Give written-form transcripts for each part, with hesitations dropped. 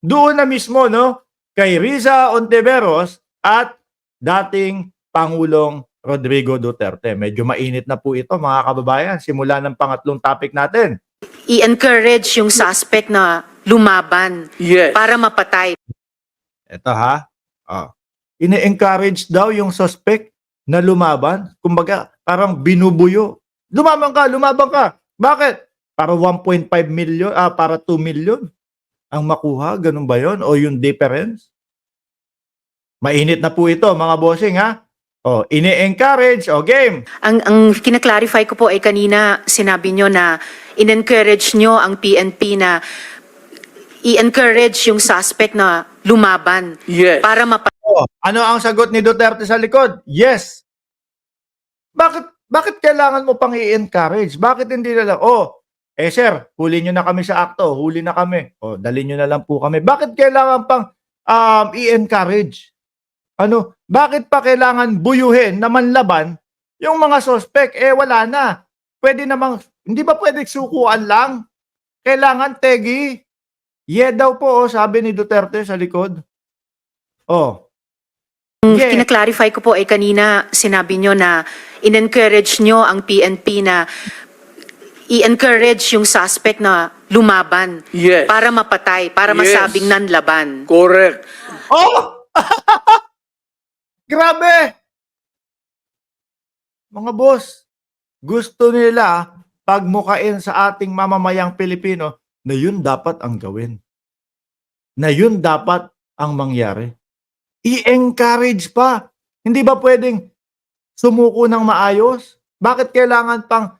Doon na mismo, no, kay Riza Ontiveros at dating Pangulong Rodrigo Duterte. Medyo mainit na po ito, mga kababayan, simula ng pangatlong topic natin. I-encourage yung suspect na lumaban Yes. para mapatay. Ito ha. Ine-encourage daw yung suspect na lumaban. Kumbaga, parang binubuyo. Lumaban ka, lumaban ka. Bakit? Para 1.5 million, para 2 million ang makuha. Ganun ba yun? O yung difference? Mainit na po ito, mga bossing ha. Ine-encourage, game. Ang kinaklarify ko po ay kanina sinabi nyo na in-encourage nyo ang PNP na i-encourage yung suspect na lumaban Yes. para mapatay. Ano ang sagot ni Duterte sa likod? Yes. Bakit kailangan mo pang i-encourage? Bakit hindi na lang, sir, huli nyo na kami sa akto, huli na kami. Dali nyo na lang po kami. Bakit kailangan pang i-encourage? Bakit pa kailangan buyuhin na manlaban yung mga suspect? Wala na. Pwede namang, hindi ba pwede sukuan lang? Kailangan tegi. Daw po, sabi ni Duterte sa likod. Ang Yeah. kinaklarify ko po ay kanina sinabi nyo na in-encourage nyo ang PNP na i-encourage yung suspect na lumaban Yes. para mapatay, para Yes. masabing nanlaban. Correct. Grabe! Mga boss, gusto nila pagmukain sa ating mamamayang Pilipino na yun dapat ang gawin. Na yun dapat ang mangyari. I-encourage pa. Hindi ba pwedeng sumuko ng maayos? Bakit kailangan pang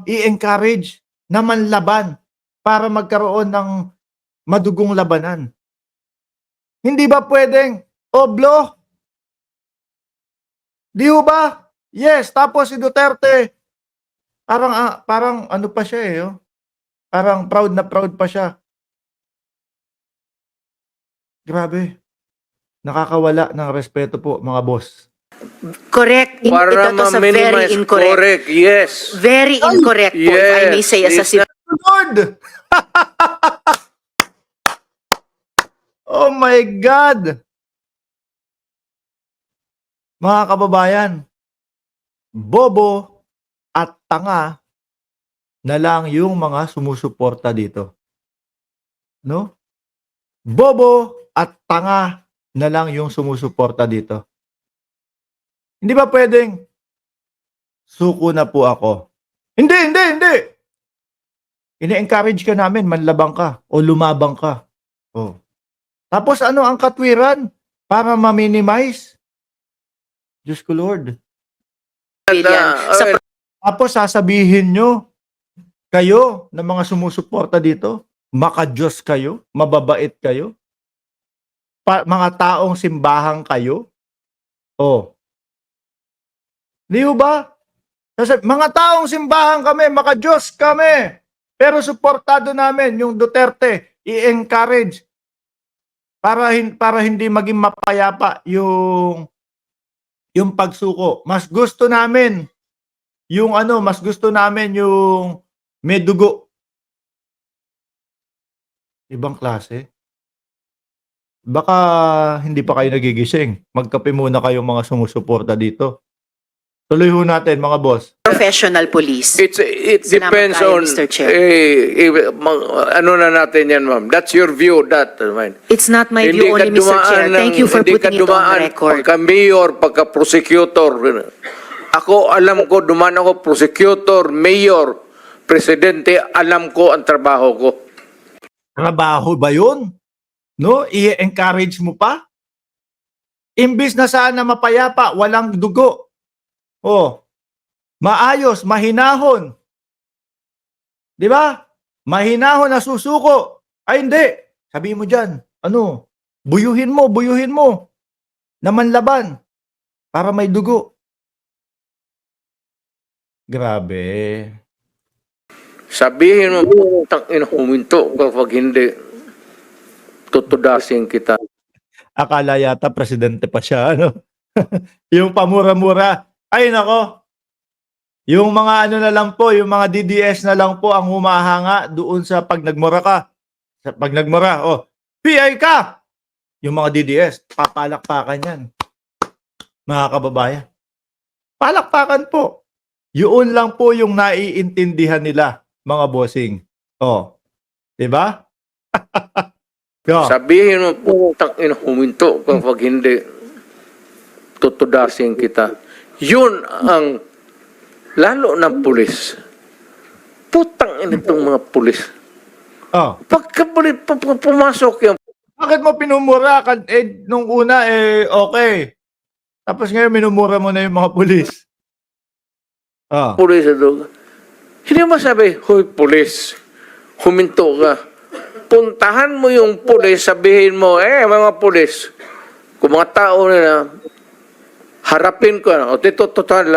i-encourage na manlaban para magkaroon ng madugong labanan? Hindi ba pwedeng oblo? Di ba? Yes, tapos si Duterte, parang ano pa siya parang proud na proud pa siya. Grabe. Nakakawala ng respeto po, mga boss. Correct. Para Ito sa very ma-minimize. incorrect. Correct. Yes. Very incorrect po, if I may Yes. say as a civil. Lord! Oh my God! Mga kababayan, bobo at tanga na lang yung mga sumusuporta dito. No? Bobo at tanga na lang yung sumusuporta dito. Hindi ba pwedeng suko na po ako? Hindi! Ine-encourage ka namin, manlabang ka o lumabang ka. Tapos ano ang katwiran para ma-minimize? Diyos ko Lord. Sa Tapos sasabihin nyo, kayo na mga sumusuporta dito, maka-Diyos kayo, mababait kayo, mga taong simbahan kayo. Di ba? Mga taong simbahan kami, maka-Diyos kami, pero suportado namin yung Duterte, i-encourage para hindi maging mapayapa yung pagsuko. Mas gusto namin yung may dugo. Ibang klase. Baka hindi pa kayo nagigising. Magkape muna kayong mga sumusuporta dito. Tuloy ho natin, mga boss. professional police. It Salamat depends tayo, on Mr. Chair. ano na natin yan, ma'am. That's your view, that. It's not my view only, Mr. Chair. Thank you for putting it on the record. Pagka-mayor, pagka-prosecutor. Ako, alam ko, dumaan ako, prosecutor, mayor, presidente, alam ko ang trabaho ko. Trabaho ba yun? No? I-encourage mo pa? Imbis na sana mapayapa, walang dugo. Maayos, mahinahon. Di ba? Mahinahon na susuko. Ay hindi. Sabi mo dyan, buyuhin mo. Naman laban. Para may dugo. Grabe. Sabihin mo, huminto kapag hindi, tutudasin kita. Akala yata presidente pa siya, Yung pamura-mura. Ay nako. Yung mga na lang po, yung mga DDS na lang po ang humahanga doon sa pag nagmura ka. Sa pag nagmura, PI ka! Yung mga DDS, papalakpakan yan. Mga kababayan. Palakpakan po. Yun lang po yung naiintindihan nila, mga bossing. Oh. Diba? Go. Sabihin mo, putang ina, huminto kapag hindi, tutudasin kita. Yun ang, lalo ng pulis. Putang ina itong mga pulis. Oh. Pagka pumasok yung Bakit mo pinumura? Nung una, okay. Tapos ngayon, minumura mo na yung mga pulis. Oh. pulis, hindi mo sabi, hoy pulis, huminto ka. Puntahan mo yung pulis, sabihin mo, mga pulis, kung mga tao na harapin ko, o dito, total,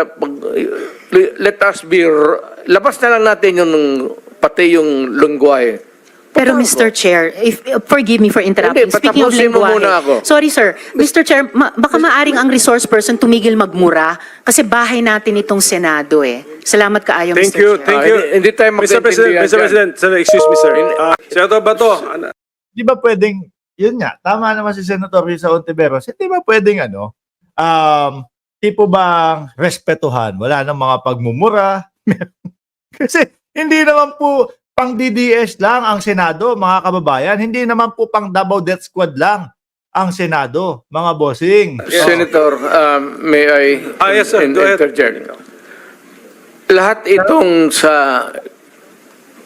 let us be, labas na lang natin yung, pati yung lungwahe. Pero Mr. Chair, forgive me for interrupting. Hindi, Speaking of patapusin mo muna ako. lengguwahe. Sorry sir, Mr. Chair, baka maaring ang resource person tumigil magmura kasi bahay natin itong Senado eh. Salamat kaayo, Thank Mr. you, Chair. thank you. Hindi tayo Mr. President, magkaintindihan Mr. dyan. President, sir, excuse me, sir. Senator Bato, Di ba pwedeng, yun nga, tama naman si Senator Risa Ontiveros, di ba pwedeng tipo bang respetuhan, wala nang mga pagmumura. Kasi hindi naman po pang DDS lang ang Senado, mga kababayan. Hindi naman po pang Davao Death Squad lang ang Senado, mga bossing. Senator, may I yes, sir. Go ahead. interject? Lahat itong sa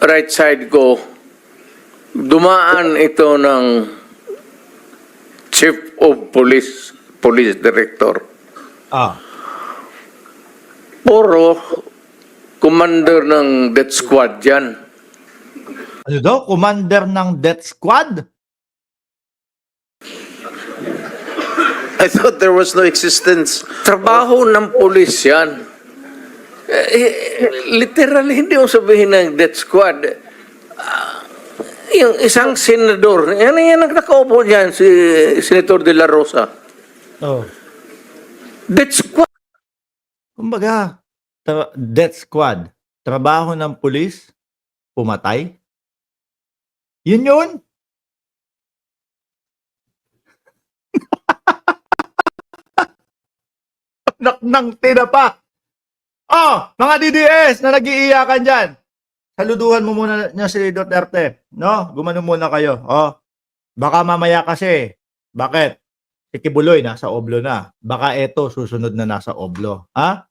right side ko, dumaan ito ng Chief of Police, Police Director. Ah, Puro commander ng death squad yan. ano daw? Commander ng Death Squad? I thought there was no existence. Trabaho ng pulis yan. Literally, hindi mo sabihin ng death squad. Yung isang senador, yan ang nakaupo dyan, si Senator De La Rosa. Oh. Death squad. Kumbaga, Death Squad, trabaho ng pulis, pumatay. Yun yun. Nang tinapa. Oh, mga DDS na nag-iiyakan dyan. Saluduhan mo muna niya si Duterte. No? Gumano muna kayo. Oh, baka mamaya kasi. Bakit? Si Kibuloy nasa Oblo na. Baka eto susunod na nasa Oblo. Ha?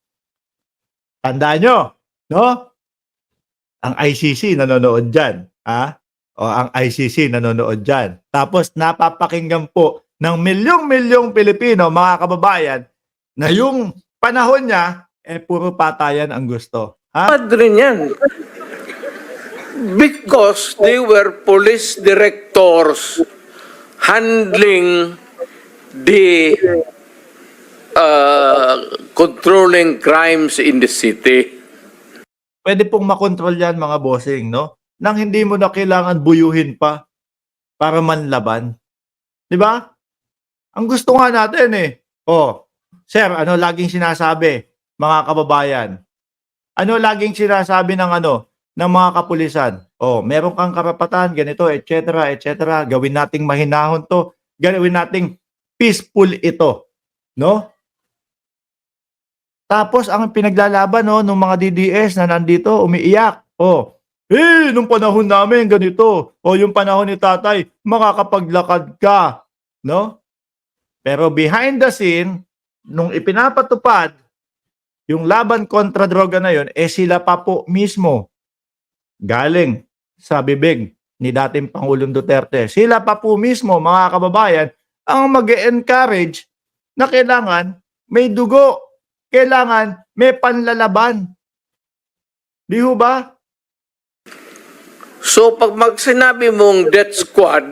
Tandaan nyo. No? Ang ICC nanonood dyan. Ha? O ang ICC nanonood dyan. Tapos napapakinggan po ng milyong-milyong Pilipino, mga kababayan, na yung panahon niya, puro patayan ang gusto. Ha? Bad rin yan. Because they were police directors handling the controlling crimes in the city. Pwede pong makontrol yan, mga bossing, no? Nang hindi mo na kailangan buyuhin pa para manlaban. Di ba? Ang gusto nga natin Oh, sir, ano laging sinasabi, mga kababayan? Ano laging sinasabi ng ng mga kapulisan? Oh, meron kang karapatan, ganito, etc., etc. Gawin nating mahinahon to. Gawin nating peaceful ito. No? Tapos, ang pinaglalaban, ng mga DDS na nandito, umiiyak. Oh, nung panahon namin, ganito. O, yung panahon ni tatay, makakapaglakad ka. No? Pero behind the scene, nung ipinapatupad, yung laban kontra droga na yun, sila pa po mismo galing sa bibig ni dating Pangulong Duterte. Sila pa po mismo, mga kababayan, ang mag-encourage na kailangan may dugo, kailangan may panlalaban. Di ho ba? So, pag sinabi mong death squad,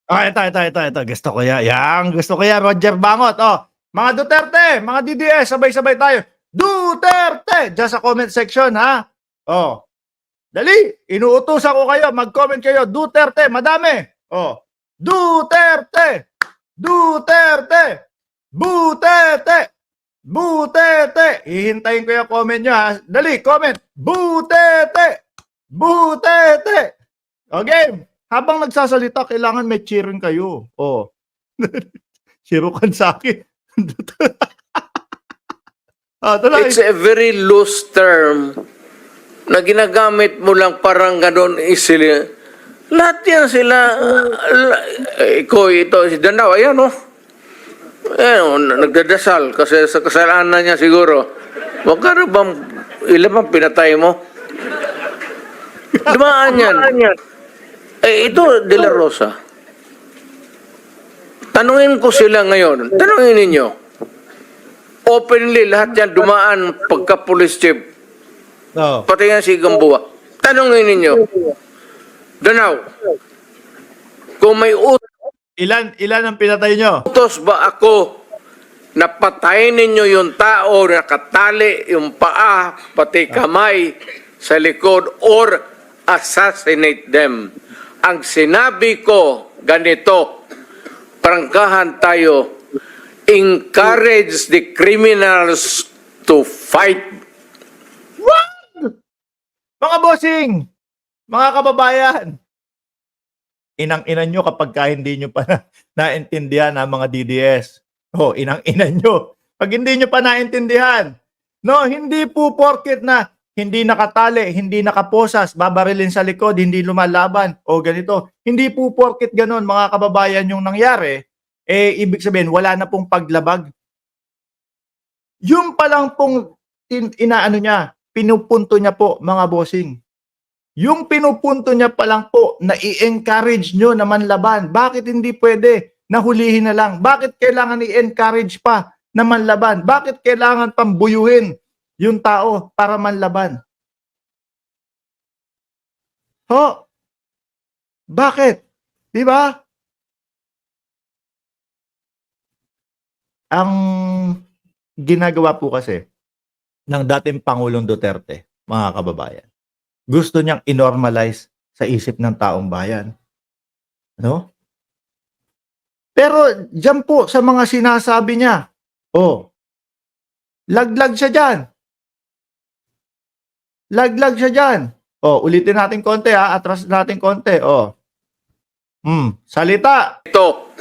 Ito. Gusto ko yan. Yang, gusto ko yan. Roger Bangot. Oh, mga Duterte, mga DDS, sabay-sabay tayo. Duterte! Diyan sa comment section, ha? Oh. Dali, inuutosan ko kayo. Mag-comment kayo. Duterte, madami. Oh. Duterte! Duterte! Butete! Butete! Hihintayin ko yung comment nyo, ha? Dali, comment. Butete! Butete! Okay. habang nagsasalita, kailangan may cheering kayo. Oh. Sirukan sa akin. Tuloy. It's a very loose term na ginagamit mo lang parang gano'n isili. Lahat yan sila, ikaw, ito, si Dandaw, ayan o. Nagdadasal kasi sa kasalanan niya siguro. Huwag ka na bang, ilan bang pinatay mo? Dumaan yan. Ito, De La Rosa. Tanungin ko sila ngayon. Tanungin ninyo. Openly, lahat yan dumaan pagka-police chief. Oh. Pati nga si Gamboa. Tanungin ninyo. Danaw, kung may Ilan ang pinatay nyo? utos ba ako na patayin ninyo yung tao na nakatali yung paa, pati kamay sa likod, or assassinate them? Ang sinabi ko, ganito, prangkahan tayo, encourage the criminals to fight. Mga bossing, mga kababayan, inang-inan nyo kapag hindi nyo pa naintindihan ang mga DDS. Inang-inan nyo. Pag hindi nyo pa naintindihan, no, hindi po porket na hindi nakatali, hindi nakaposas, babarilin sa likod, hindi lumalaban, o ganito. Hindi po porket ganon, mga kababayan, yung nangyari, ibig sabihin, wala na pong paglabag. Yung palang pong inaano niya, pinupunto niya po, mga bossing. Yung pinupunto niya pa lang po na i-encourage nyo na manlaban. Bakit hindi pwede na hulihin na lang? Bakit kailangan i-encourage pa na manlaban? Bakit kailangan pambuyuhin yung tao para manlaban? Bakit? Di ba? Ang ginagawa po kasi ng dating Pangulong Duterte, mga kababayan, gusto niyang i-normalize sa isip ng taong bayan. No? Pero diyan po sa mga sinasabi niya, laglag siya dyan. Laglag siya dyan. Ulitin natin konti atras natin konti. Salita. Ito,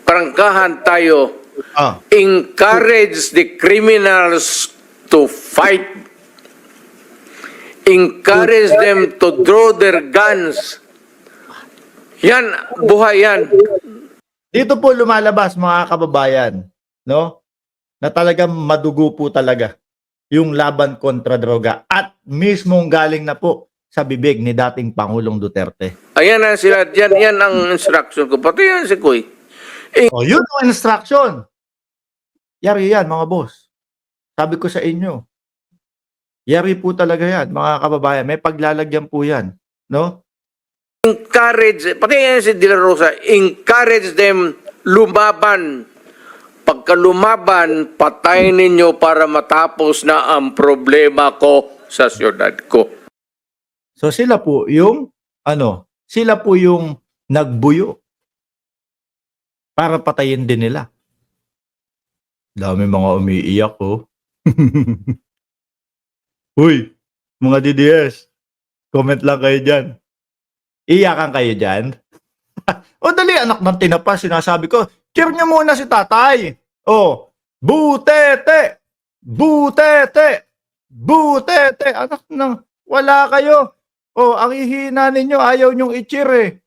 prangkahan tayo, encourage the criminals to fight. Encourage them to draw their guns. Yan, buhay yan. Dito po lumalabas, mga kababayan, no? Na talagang madugo po talaga yung laban kontra droga at mismong galing na po sa bibig ni dating Pangulong Duterte. Ayan na sila, yan ang instruction ko. Pati yan si Kuy. Yun ang instruction. Yari yan, mga boss. Sabi ko sa inyo, yari po talaga yan, mga kababayan. May paglalagyan po yan, no? Encourage, pati yan si De La Rosa, encourage them lumaban. Pagka lumaban, patayin ninyo para matapos na ang problema ko sa siyudad ko. So sila po yung, sila po yung nagbuyo para patayin din nila. Dami mga umiiyak, Uy, mga DDS, comment lang kayo dyan. Iyakan kayo dyan? Dali, anak ng tinapa, sinasabi ko, cheer nyo muna si tatay. Butete! Butete! Butete! Anak ng, wala kayo. Ang ihina ninyo, ayaw nyong i-cheer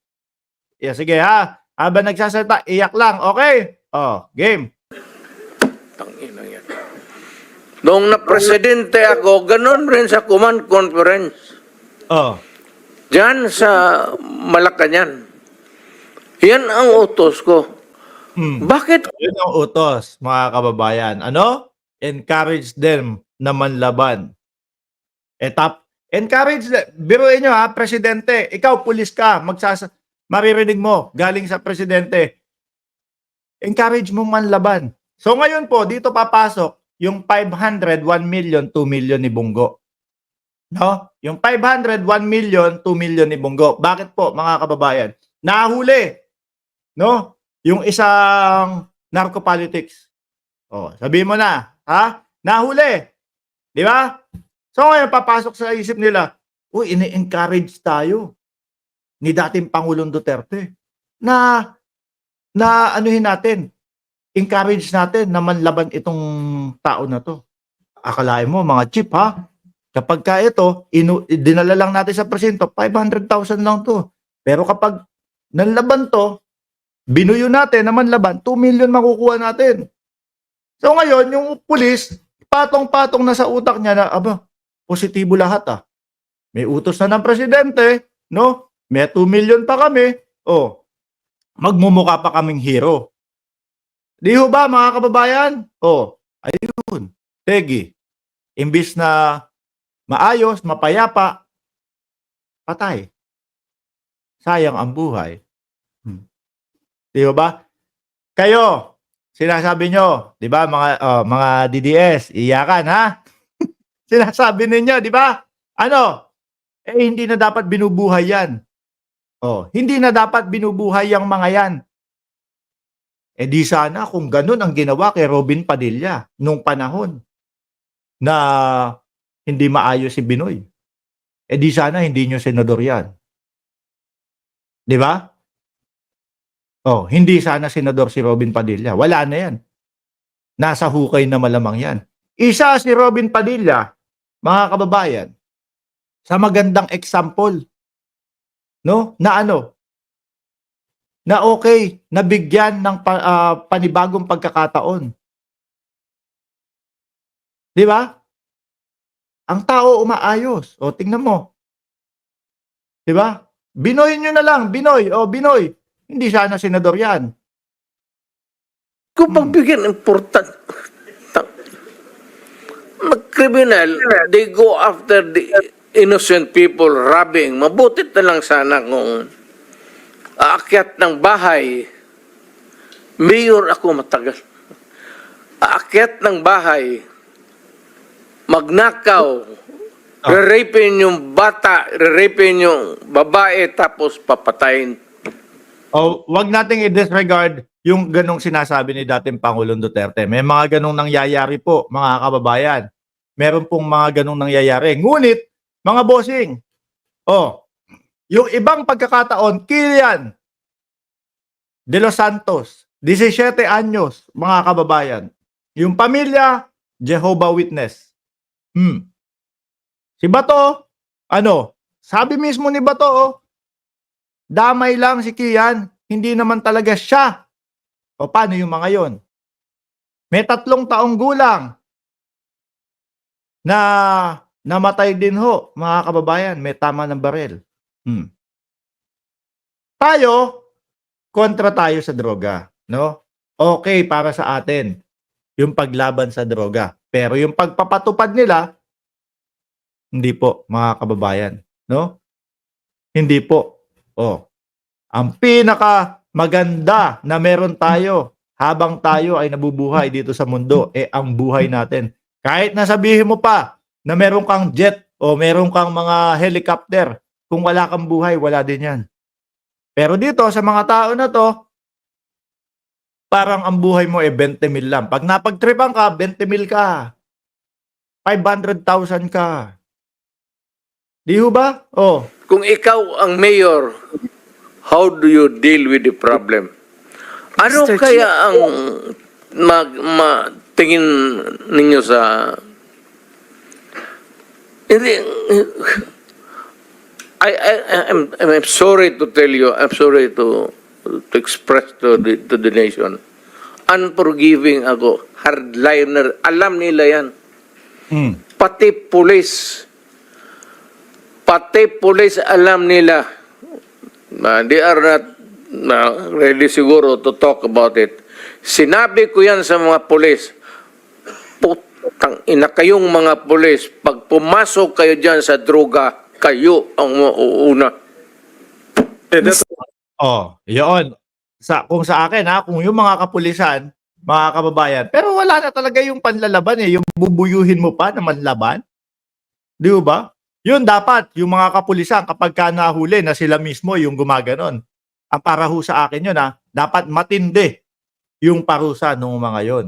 sige habang nagsasalita, iyak lang, okay? Game. Tangina yan. Noong na-presidente ako, ganun rin sa command conference. Diyan sa Malacanang. Yan ang utos ko. Bakit? Yun ang utos, mga kababayan. Encourage them na manlaban. Encourage them. Biruin nyo presidente. Ikaw, pulis ka. Maririnig mo, galing sa presidente. Encourage mo manlaban. So ngayon po, dito papasok yung 500, 1 million, 2 million ni Bungo. No? Yung 500, 1 million, 2 million ni Bungo. Bakit po, mga kababayan? Nahuli. No? Yung isang narcopolitics. Sabihin mo na, nahuli. Di ba? So ngayon, papasok sa isip nila, ini-encourage tayo. ni dating Pangulong Duterte na anuhin natin, encourage natin na manlaban itong tao na to. Akalain mo, mga cheap ha? Kapag ka ito, dinala lang natin sa presinto, 500,000 lang to. Pero kapag nanlaban to, binuyo natin na manlaban, 2 million makukuha natin. So ngayon, yung pulis, patong-patong na sa utak niya na, aba, positibo lahat ah. May utos na ng presidente, no? May 2 million pa kami. Oh, magmumukha pa kaming hero. Di ho ba, mga kababayan? Oh, ayun. Tegi, imbis na maayos, mapayapa, patay. Sayang ang buhay. Di ba? Kayo, sinasabi nyo, di ba, mga DDS, iyakan, ha? Sinasabi ninyo, di ba? Ano? Hindi na dapat binubuhay yan. Hindi na dapat binubuhay yung mga yan. Di sana kung ganun ang ginawa kay Robin Padilla nung panahon na hindi maayos si Binoy. Di sana hindi nyo senador yan. Di ba? Hindi sana senador si Robin Padilla. Wala na yan. Nasa hukay na malamang yan. Isa si Robin Padilla, mga kababayan, sa magandang example, no? Na ano? Na okay, nabigyan ng panibagong pagkakataon. Di ba? Ang tao umaayos. Tingnan mo. Di ba? Binoy nyo na lang. Binoy. Binoy. Hindi sana senador yan. Kung pagbigyan important, mag-criminal, they go after the innocent people robbing. Mabutit na lang sana kung aakyat ng bahay. Mayor ako matagal. Aakyat ng bahay, magnakaw, re-rapin yung bata, re-rapin yung babae, tapos papatayin. Wag nating i-disregard yung ganong sinasabi ni dating Pangulong Duterte. May mga ganong nangyayari po, mga kababayan. Meron pong mga ganong nangyayari. Ngunit, mga bossing, yung ibang pagkakataon, Kilian De Los Santos, 17 anyos, mga kababayan. Yung pamilya, Jehovah Witness. Si Bato, sabi mismo ni Bato, damay lang si Kian, hindi naman talaga siya. Paano yung mga yon? May 3 taong gulang na namatay din ho, mga kababayan, may tama ng barel. Tayo, kontra tayo sa droga, no? Okay para sa atin yung paglaban sa droga. Pero yung pagpapatupad nila, hindi po, mga kababayan, no? Hindi po. Ang pinaka maganda na meron tayo habang tayo ay nabubuhay dito sa mundo, ang buhay natin. Kahit nasabihin mo pa na meron kang jet o meron kang mga helicopter, kung wala kang buhay, wala din yan. Pero dito, sa mga tao na to, parang ang buhay mo 20 mil lang. Pag napagtripan ka, 20 mil ka. 500,000 ka. Di ho ba? Kung ikaw ang mayor, how do you deal with the problem? Ano Mr. kaya ang tingin ninyo sa... I'm sorry to tell you, I'm sorry to express to the nation. Unforgiving ako, hardliner, alam nila yan. Pati police alam nila. They are not ready siguro to talk about it. Sinabi ko yan sa mga police. Putang ina kayong mga police, pag pumasok kayo dyan sa droga, kayo ang mauuna. Yun. Kung sa akin, kung yung mga kapulisan, mga kababayan, pero wala na talaga yung panlalaban yung bubuyuhin mo pa na manlaban. Di ba? Yun dapat, yung mga kapulisan, kapag ka nahuli na sila mismo yung gumaganon. Ang paraho sa akin yun, dapat matindi yung parusa ng mga yon.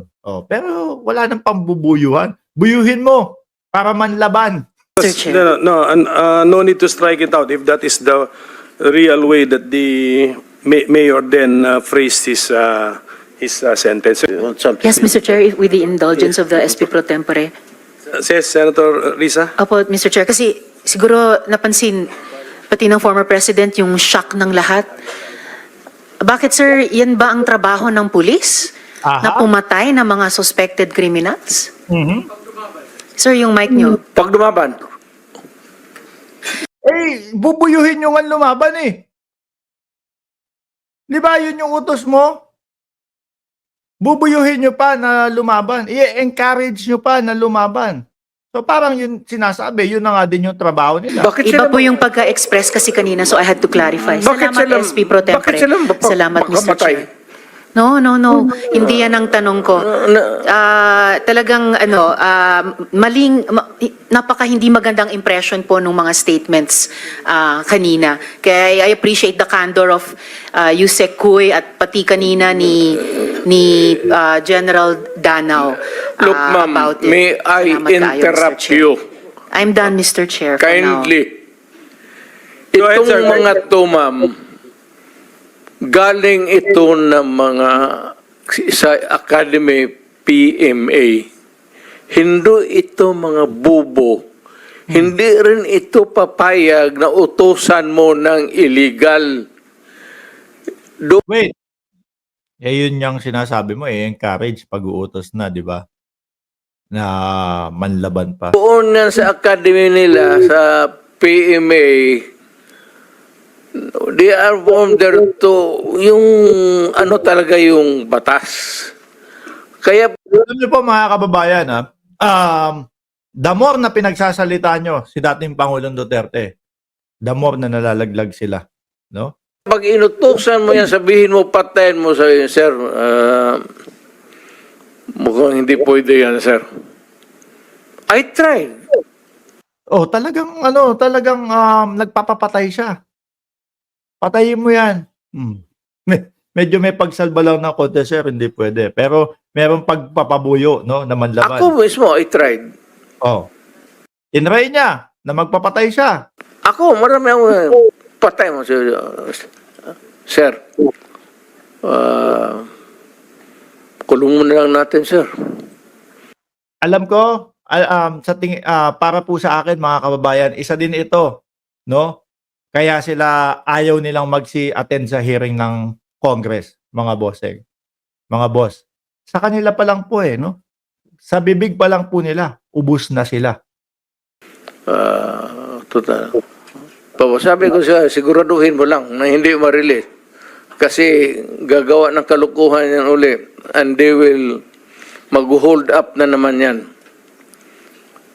Pero wala nang pambubuyuhan. Buyuhin mo para manlaban. No need to strike it out if that is the real way that the mayor then phrased his sentence. Yes, Mr. Chair, with the indulgence of the SP Pro Tempore. Says Senator Risa. Opo, Mr. Chair, kasi siguro napansin, pati ng former president, yung shock ng lahat. Bakit, sir, yan ba ang trabaho ng pulis? Aha. Na pumatay ng mga suspected criminals? Mhm. Sir, yung mic nyo. Pag lumaban, Eh, bubuyuhin nyo nga lumaban eh. Di ba yun yung utos mo? Bubuyuhin nyo pa na lumaban. I-encourage nyo pa na lumaban. So parang yun sinasabi, yun na nga din yung trabaho nila. bakit Iba sila po yung pagka-express kasi kanina, so I had to clarify. Bakit Salamat, sila- SP Pro Tempore. bakit sila Salamat, Mr. makamatay? Chair. No. Hindi yan ang tanong ko. Talagang napaka hindi magandang impression po ng mga statements kanina. Kaya I appreciate the candor of Yusek Kuy at pati kanina ni General Danao Look, ma'am, about it. may I Salamat kayo, Mr. interrupt Chair. you I'm done, Mr. Chair, for now. kindly? Go ahead, Itong sir. mga to, ma'am, galing ito ng mga sa Academy PMA. Hindi ito mga bubo. Hindi rin ito papayag na utusan mo ng illegal. Wait. Eh yun yung sinasabi mo eh, encourage pag-uutos na, di ba? Na manlaban pa. Doon yan sa academy nila, sa PMA, they are formed there to, yung ano talaga yung batas. Kaya, Alam niyo po mga kababayan, the more na pinagsasalita nyo si dating Pangulong Duterte, the more na nalalaglag sila. No? pag inutusan mo yan, sabihin mo, patayin mo sa sir, mukhang hindi pwede yan, sir. I tried. Oh, talagang nagpapapatay siya. Patayin mo 'yan. Medyo may pagsalba lang ng konti, sir, hindi pwede. Pero merong pagpapabuyo, no, na manlaban. Ako mismo, I tried. Oh. Tinry niya na magpapatay siya. Ako, marami ako, patay mo, sir. Sir, kulong mo na lang natin, sir. Alam ko, para po sa akin mga kababayan, isa din ito, no? Kaya sila ayaw nilang attend sa hearing ng Congress, mga bossing. Mga boss. Sa kanila pa lang po no? Sa bibig pa lang po nila, ubus na sila. Total. Sabi ko siya, siguraduhin mo lang na hindi ma-release. Kasi gagawa ng kalukuhan yan uli. And they will mag-hold up na naman yan.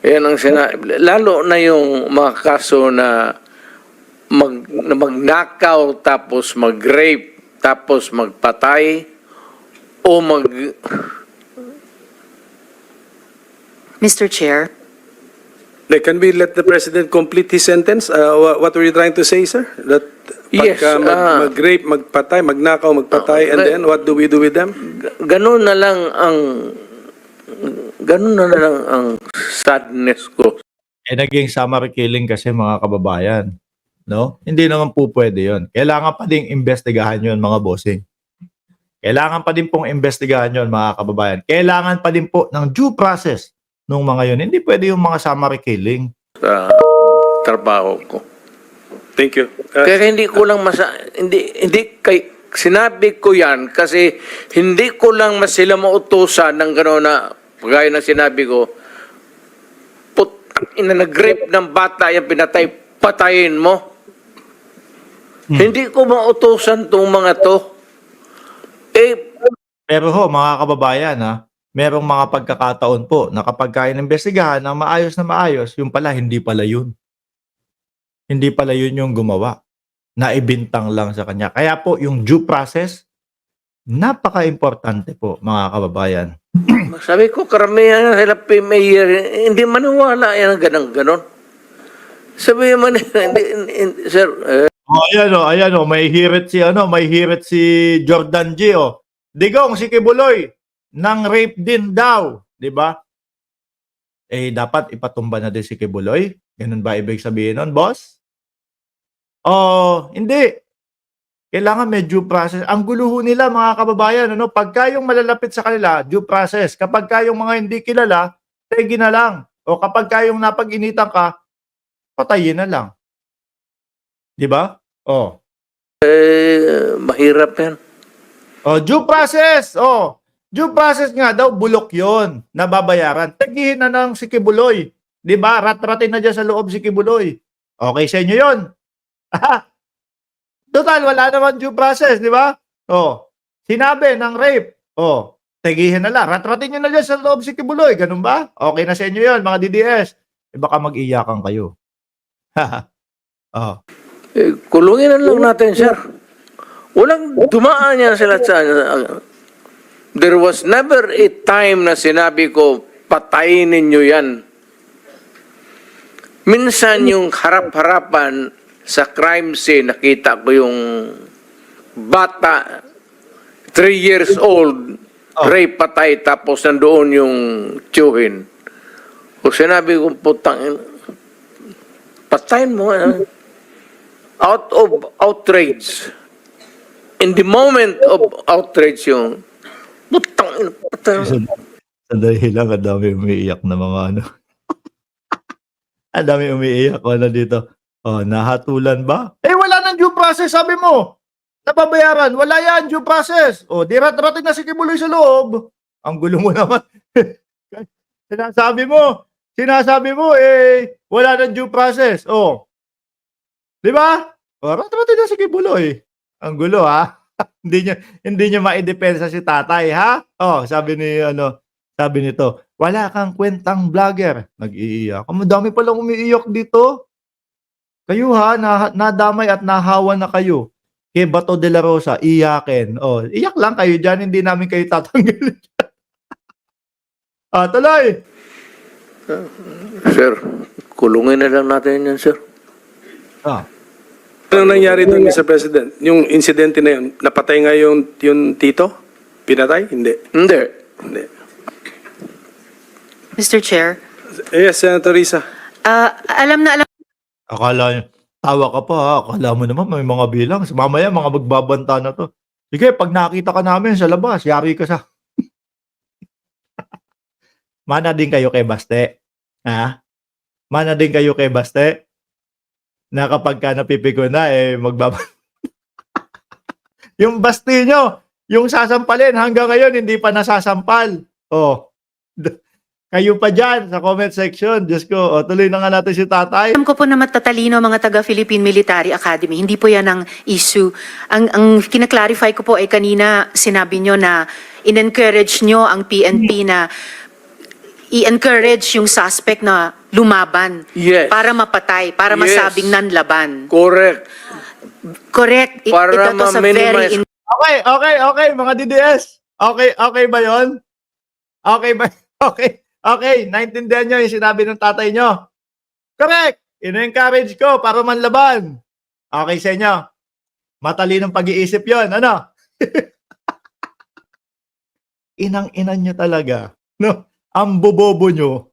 Yan ang lalo na yung mga kaso na magnakaw tapos mag-rape tapos magpatay o Mr. Chair. Like, can we let the president complete his sentence? What were you trying to say, sir? That Yes, mag-rape, magpatay, magnakaw, magpatay, and then what do we do with them? ganun na lang ang sadness ko. Naging summary killing kasi mga kababayan. No? Hindi naman po pwede yun. Kailangan pa ding investigahan yun mga bossing. Kailangan pa din pong investigahan yun mga kababayan. Kailangan pa din po ng due process nung mga yun. Hindi pwede yung mga summary killing. Sa trabaho ko. Thank you. Kaya hindi ko lang sinabi ko yan kasi hindi ko lang sila mautusan ng gano'n na gaya ng sinabi ko, nag-rape ng bata yung pinatay, patayin mo. Hindi ko mautusan tong mga to. Pero mga kababayan merong mga pagkakataon po na kapag inimbestigahan ng maayos na maayos, yung pala hindi pala yun. Hindi pala yun yung gumawa. Naibintang lang sa kanya. Kaya po yung due process, napaka-importante po mga kababayan. Sabi ko, karamihan sila mayor, hindi maniwala yan ang ganon. Sabi man, sir, Ayan may hirit si Jordan G. Digong si Kibuloy nang rape din daw, 'di ba? Dapat ipatumba na din si Kibuloy. Ganun ba ibig sabihin nun, boss? Oh, hindi. Kailangan may due process. Ang gulo ho nila mga kababayan, ano, pagka yung malalapit sa kanila, due process. Kapag ka yung mga hindi kilala, tegi na lang. O kapag ka yung napag-initan ka, patayin na lang. Di ba? Oh. Mahirap yan. Oh, due process. Oh, due process nga daw, bulok yon na babayaran. Tagihin na ng si Kibuloy. Di ba? Rat-ratin na dyan sa loob si Kibuloy. Okay sa inyo yun. Total, wala naman due process, di ba? Oh, sinabi ng rape. Oh, tagihin na lang. Rat-ratin nyo na dyan sa loob si Kibuloy. Ganun ba? Okay na sa inyo yun, mga DDS. Baka mag-iyakan kayo. Oh. Kulungin na lang natin, sir. Walang dumaan yan sila sa... There was never a time na sinabi ko, patayin ninyo yan. Minsan yung harap-harapan sa crime scene, nakita ko yung bata, 3 years old, rape, patay, tapos nandoon yung tiyuhin. O sinabi ko, putang, patayin mo nga. Out of outrage. In the moment of outrage yung, putang, patayin. Sandali lang, ang dami umiiyak na mga ano. Ang dami umiiyak ko na dito. Oh, nahatulan ba? Eh, wala nang due process, sabi mo. Nababayaran, wala yan, due process. Oh, di rat-ratin na si Kibuloy sa loob. Ang gulo mo naman. Sinasabi mo, eh, wala nang due process. Oh. Di ba? Oh, rat-ratin na si Kibuloy. Ang gulo, ha? hindi niya maidepensa si tatay, ha? Oh, sabi nito, wala kang kwentang vlogger. Nag-iiyak. Ang dami palang umiiyak dito. Kayo ha, nadamay at nahawa na kayo. Kay Bato de la Rosa, iyakin. Oh, iyak lang kayo dyan, hindi namin kayo tatanggalin. Tuloy. Sir, kulungin na lang natin yan, sir. Ano nangyari doon, Mr. President? Yung insidente na yun, napatay nga yung tito? Pinatay? Hindi. Hindi. Hindi. Mr. Chair, Yes, Senator Risa. alam na alam Akala niyo, tawa ka pa ha. Akala mo naman may mga bilang. Mamaya mga magbabanta na to. Sige, pag nakita ka namin sa labas, yari ka sa... Mana din kayo kay Baste. Ha? Mana din kayo kay Baste. Na kapag ka napipiko na, eh, yung Baste nyo, yung sasampalin, hanggang ngayon, hindi pa nasasampal. Oh. Kayo pa dyan sa comment section. Diyos ko, tuloy na nga natin si tatay. ko po na matatalino mga taga Philippine Military Academy. Hindi po yan ang issue. Ang kinaklarify ko po ay kanina sinabi nyo na in-encourage nyo ang PNP na i-encourage yung suspect na lumaban Yes. para mapatay, para Yes. masabing nanlaban. Correct. Correct. Para That was a ma-minimize. very Okay, mga DDS. Okay ba yon? Okay ba? Okay, naintindihan nyo yung sinabi ng tatay nyo. Correct. In-encourage ko para manlaban. Okay sa inyo. Matalinong pag-iisip yon, ano? Inang-inan nyo talaga. No? Ang bobobo nyo.